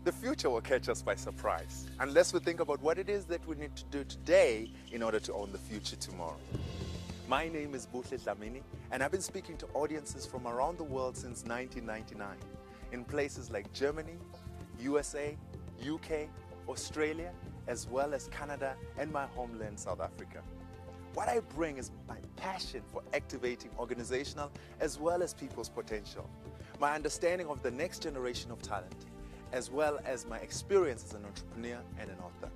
the future will catch us by surprise, unless we think about what it is that we need to do today in order to own the future tomorrow. My name is Buhle Dlamini, and I've been speaking to audiences from around the world since 1999, in places like Germany, USA, UK, Australia, as well as Canada and my homeland, South Africa. What I bring is my passion for activating organizational as well as people's potential, my understanding of the next generation of talent, as well as my experience as an entrepreneur and an author.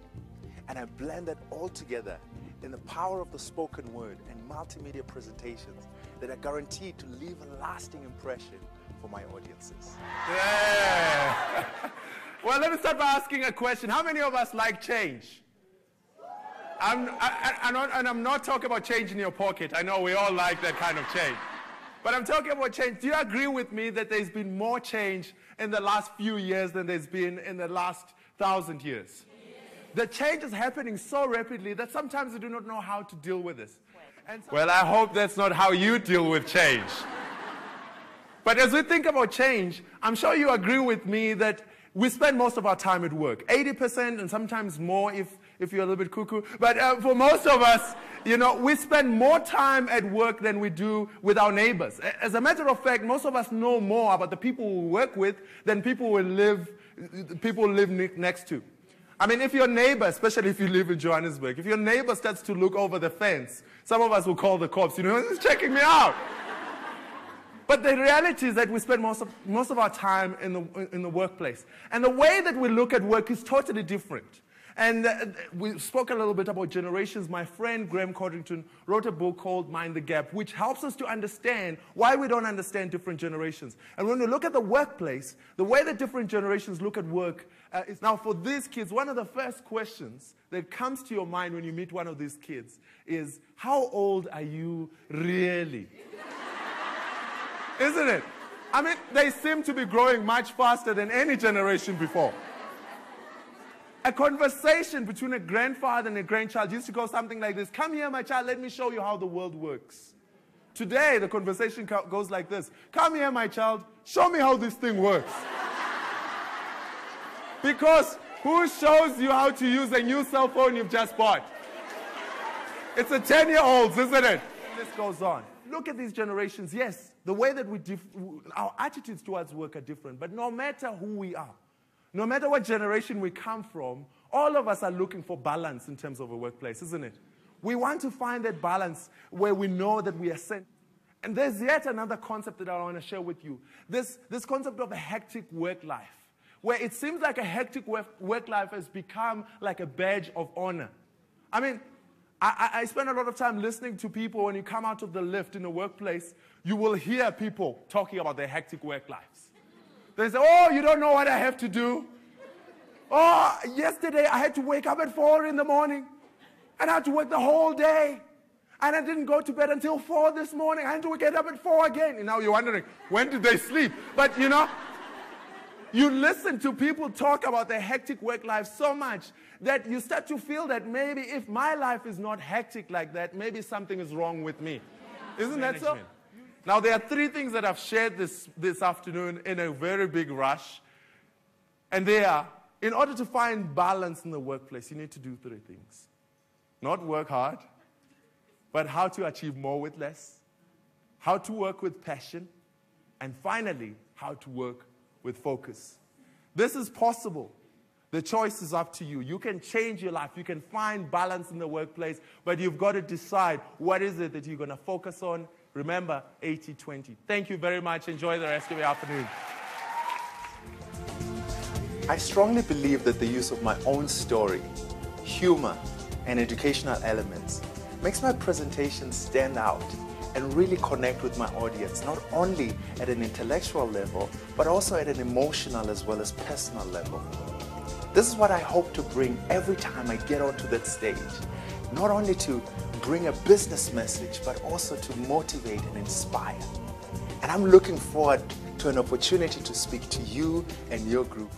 And I blend that all together in the power of the spoken word and multimedia presentations that are guaranteed to leave a lasting impression for my audiences. Yeah. Well, let me start by asking a question. How many of us like change? And I'm not talking about change in your pocket. I know we all like that kind of change. But I'm talking about change. Do you agree with me that there's been more change in the last few years than there's been in the last 1,000 years? The change is happening so rapidly that sometimes we do not know how to deal with this. Well, I hope that's not how you deal with change. But as we think about change, I'm sure you agree with me that we spend most of our time at work. 80% and sometimes more if you're a little bit cuckoo. But for most of us, you know, we spend more time at work than we do with our neighbors. As a matter of fact, most of us know more about the people we work with than people we live next to. I mean, if your neighbor, especially if you live in Johannesburg, if your neighbor starts to look over the fence, some of us will call the cops, you know, he's checking me out. But the reality is that we spend most of our time in the workplace. And the way that we look at work is totally different. And we spoke a little bit about generations. My friend Graham Codrington wrote a book called Mind the Gap, which helps us to understand why we don't understand different generations. And when we look at the workplace, the way that different generations look at work is now for these kids, one of the first questions that comes to your mind when you meet one of these kids is, how old are you really? Isn't it? I mean, they seem to be growing much faster than any generation before. A conversation between a grandfather and a grandchild used to go something like this. Come here, my child, let me show you how the world works. Today, the conversation goes like this. Come here, my child, show me how this thing works. Because who shows you how to use a new cell phone you've just bought? It's the 10-year-olds, isn't it? This goes on. Look at these generations. Yes, the way that our attitudes towards work are different, but no matter who we are, no matter what generation we come from, all of us are looking for balance in terms of a workplace, isn't it? We want to find that balance where we know that we are sent. And there's yet another concept that I want to share with you. This concept of a hectic work life, where it seems like a hectic work life has become like a badge of honor. I mean, I spend a lot of time listening to people. When you come out of the lift in the workplace, you will hear people talking about their hectic work lives. They say, oh, you don't know what I have to do. Oh, yesterday I had to wake up at 4 in the morning, and I had to work the whole day. And I didn't go to bed until 4 this morning. I had to get up at 4 again. And now you're wondering, when did they sleep? But, you know, you listen to people talk about their hectic work life so much that you start to feel that maybe if my life is not hectic like that, maybe something is wrong with me. Isn't that so? Now, there are 3 things that I've shared this afternoon in a very big rush. And they are, in order to find balance in the workplace, you need to do 3 things. Not work hard, but how to achieve more with less, how to work with passion, and finally, how to work with focus. This is possible. The choice is up to you. You can change your life. You can find balance in the workplace, but you've got to decide what is it that you're going to focus on. Remember, 80-20. Thank you very much. Enjoy the rest of your afternoon. I strongly believe that the use of my own story, humor, and educational elements makes my presentation stand out and really connect with my audience, not only at an intellectual level, but also at an emotional as well as personal level. This is what I hope to bring every time I get onto that stage, not only to bring a business message, but also to motivate and inspire. And I'm looking forward to an opportunity to speak to you and your group